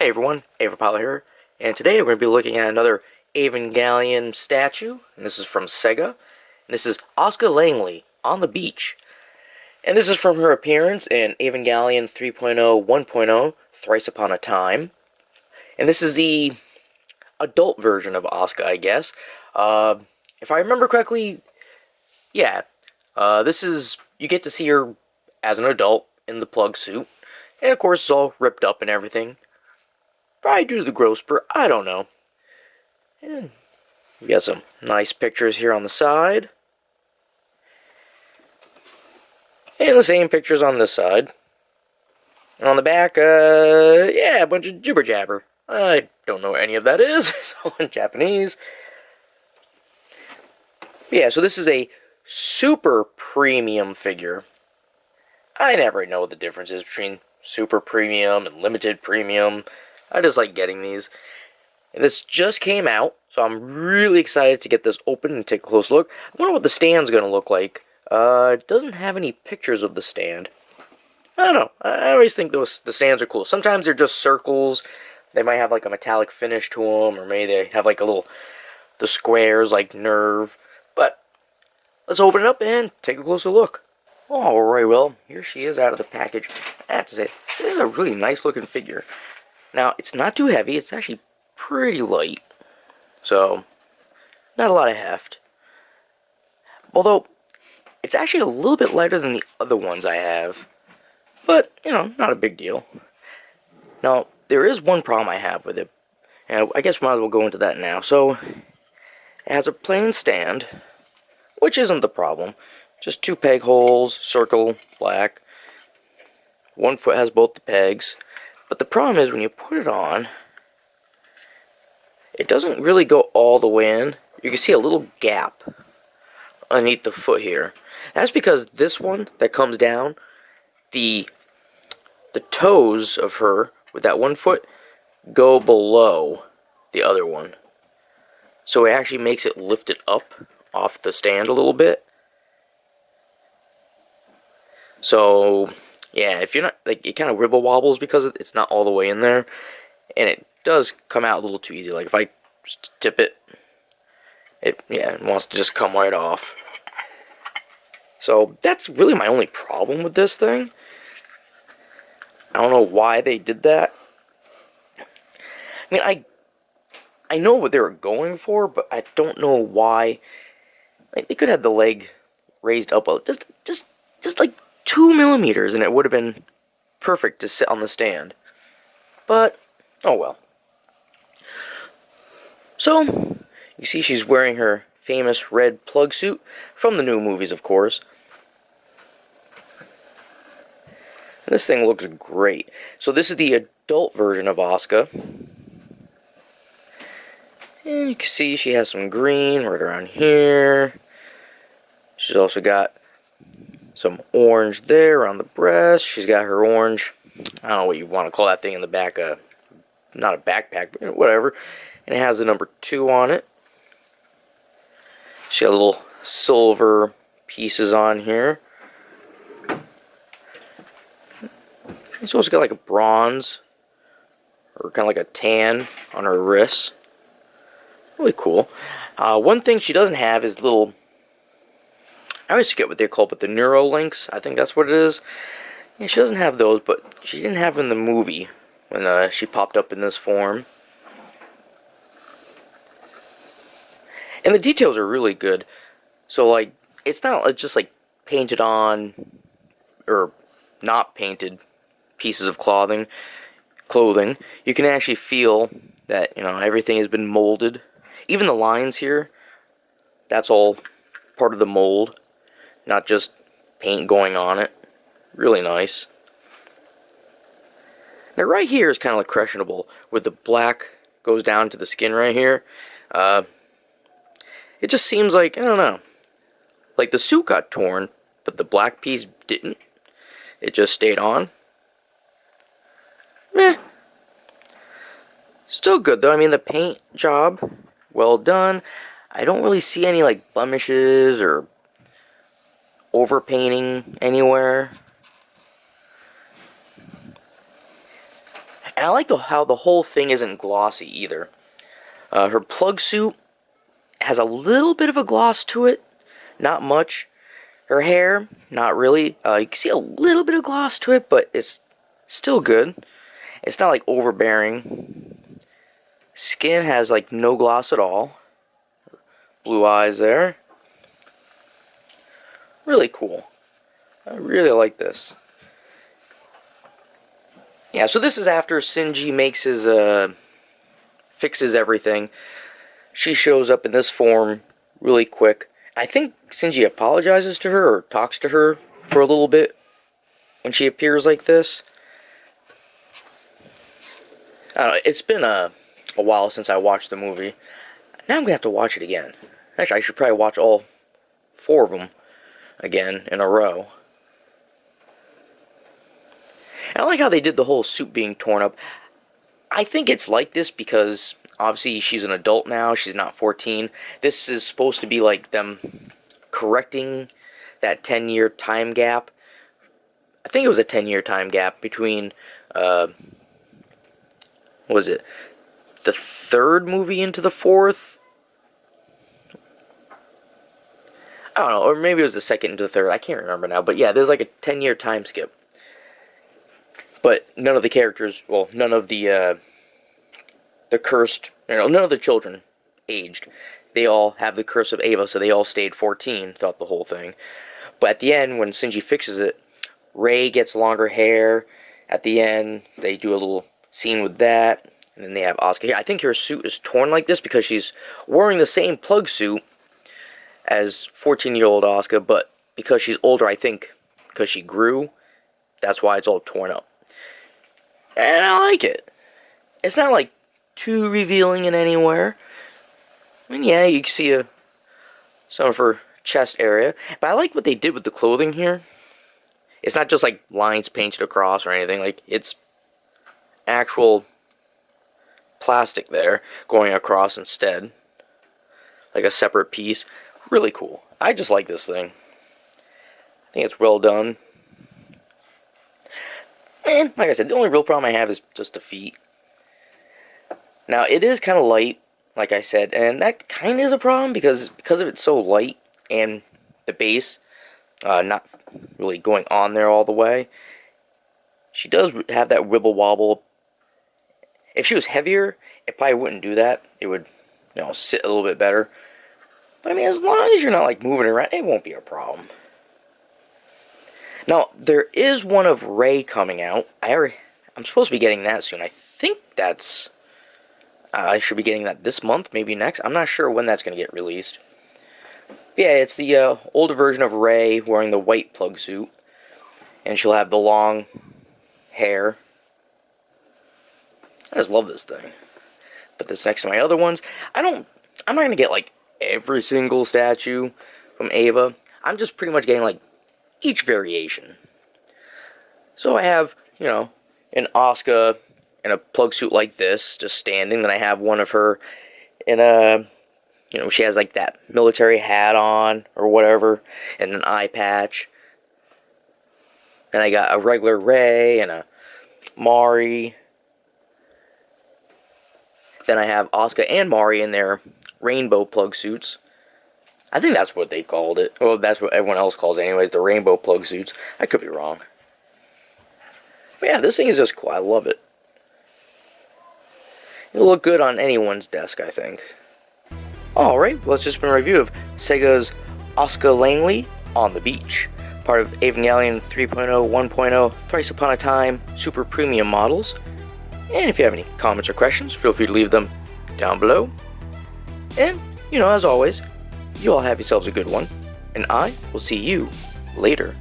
Hey everyone, Pilot here, and today we're going to be looking at another Evangelion statue, and this is from Sega, and this is Asuka Langley on the beach. And this is from her appearance in Evangelion 3.0 1.0 Thrice Upon a Time, and this is the adult version of Asuka, I guess. If I remember correctly, yeah, this is, you get to see her as an adult in the plug suit, and of course it's all ripped up and everything. Probably due to the growth spurt, I don't know. And we got some nice pictures here on the side. And the same pictures on this side. And on the back, yeah, a bunch of jibber jabber. I don't know what any of that is, it's all in Japanese. Yeah, so this is a super premium figure. I never know what the difference is between super premium and limited premium. I just like getting these. And this just came out, so I'm really excited to get this open and take a close look. I wonder what the stand's going to look like. It doesn't have any pictures of the stand. I don't know. I always think the stands are cool. Sometimes they're just circles. They might have like a metallic finish to them, or maybe they have like the squares like Nerve. But let's open it up and take a closer look. Alright, well, here she is out of the package. I have to say, this is a really nice looking figure. Now, it's not too heavy, it's actually pretty light, so not a lot of heft. Although, it's actually a little bit lighter than the other ones I have, but, you know, not a big deal. Now, there is one problem I have with it, and I guess we might as well go into that now. So, it has a plain stand, which isn't the problem. Just two peg holes, circle, black. One foot has both the pegs. But the problem is when you put it on, it doesn't really go all the way in. You can see a little gap underneath the foot here. That's because this one that comes down, the toes of her with that one foot go below the other one. So it actually makes it lift it up off the stand a little bit. So yeah, if you're not, like, it kind of wibble wobbles because it's not all the way in there, and it does come out a little too easy. Like, if I just tip it, it wants to just come right off. So, that's really my only problem with this thing. I don't know why they did that. I mean, I know what they were going for, but I don't know why. Like, they could have the leg raised up just like 2 millimeters, and it would have been perfect to sit on the stand. But, oh well. So, you see she's wearing her famous red plug suit from the new movies, of course. And this thing looks great. So this is the adult version of Asuka. And you can see she has some green right around here. She's also got some orange there around the breast. She's got her orange, I don't know what you want to call that thing in the back, not a backpack, but whatever. And it has the number 2 on it. She got little silver pieces on here. She's also got like a bronze, or kind of like a tan on her wrists. Really cool. One thing she doesn't have is little, I always forget what they're called, but the Neuro Links, I think that's what it is. Yeah, she doesn't have those, but she didn't have them in the movie when she popped up in this form. And the details are really good. So, like, it's not just like painted on or not painted pieces of clothing. You can actually feel that, you know, everything has been molded. Even the lines here, that's all part of the mold. Not just paint going on it. Really nice. Now right here is kind of like questionable, where the black goes down to the skin right here. It just seems like, I don't know, like the suit got torn, but the black piece didn't. It just stayed on. Meh. Still good though. I mean, the paint job, well done. I don't really see any like blemishes or overpainting anywhere. And I like how the whole thing isn't glossy either. Her plug suit has a little bit of a gloss to it, not much. Her hair, not really. You can see a little bit of gloss to it, but it's still good. It's not like overbearing. Skin has like no gloss at all. Blue eyes there. Really cool. I really like this. Yeah, so this is after Shinji makes his, fixes everything. She shows up in this form really quick. I think Shinji apologizes to her, or talks to her for a little bit when she appears like this. I don't know, it's been a while since I watched the movie. Now I'm going to have to watch it again. Actually, I should probably watch all 4 of them again in a row. And I like how they did the whole suit being torn up. I think it's like this because obviously she's an adult now, she's not 14. This is supposed to be like them correcting that 10-year time gap. I think it was a 10-year time gap between, what was it, the 3rd movie into the 4th? I don't know, or maybe it was the 2nd into the 3rd, I can't remember now. But yeah, there's like a 10-year time skip. But none of the characters, well, none of the cursed, none of the children aged. They all have the curse of Eva, so they all stayed 14 throughout the whole thing. But at the end, when Shinji fixes it, Rei gets longer hair. At the end, they do a little scene with that. And then they have Asuka here. I think her suit is torn like this because she's wearing the same plug suit as 14-year-old Asuka, but because she's older, I think, because she grew, that's why it's all torn up. And I like it. It's not like too revealing in anywhere. I mean, yeah, you can see some of her chest area, but I like what they did with the clothing here. It's not just like lines painted across or anything. Like, it's actual plastic there going across instead, like a separate piece. Really cool. I just like this thing. I think it's well done. And like I said, the only real problem I have is just the feet. Now, it is kind of light, like I said, and that kind of is a problem because of it's so light and the base not really going on there all the way. She does have that wibble wobble. If she was heavier, it probably wouldn't do that. It would, sit a little bit better. But I mean, as long as you're not like moving around, it won't be a problem. Now, there is one of Rei coming out. I'm supposed to be getting that soon. I think that's... I should be getting that this month, maybe next. I'm not sure when that's going to get released. But yeah, it's the older version of Rei wearing the white plug suit. And she'll have the long hair. I just love this thing. Put this next to my other ones. I'm not going to get, like, every single statue from Eva. I'm just pretty much getting, like, each variation. So I have, an Asuka in a plug suit like this, just standing. Then I have one of her in a, she has like that military hat on or whatever, and an eye patch. Then I got a regular Rei and a Mari. Then I have Asuka and Mari in their rainbow plug suits. I think that's what they called it. Well, that's what everyone else calls it anyways, the rainbow plug suits. I could be wrong. But yeah, this thing is just cool. I love it. It'll look good on anyone's desk, I think. Alright, well, it's just been a review of Sega's Asuka Langley on the Beach. Part of Eangelion 3.0, 1.0, Thrice Upon a Time, Super Premium models. And if you have any comments or questions, feel free to leave them down below. And, as always, you all have yourselves a good one, and I will see you later.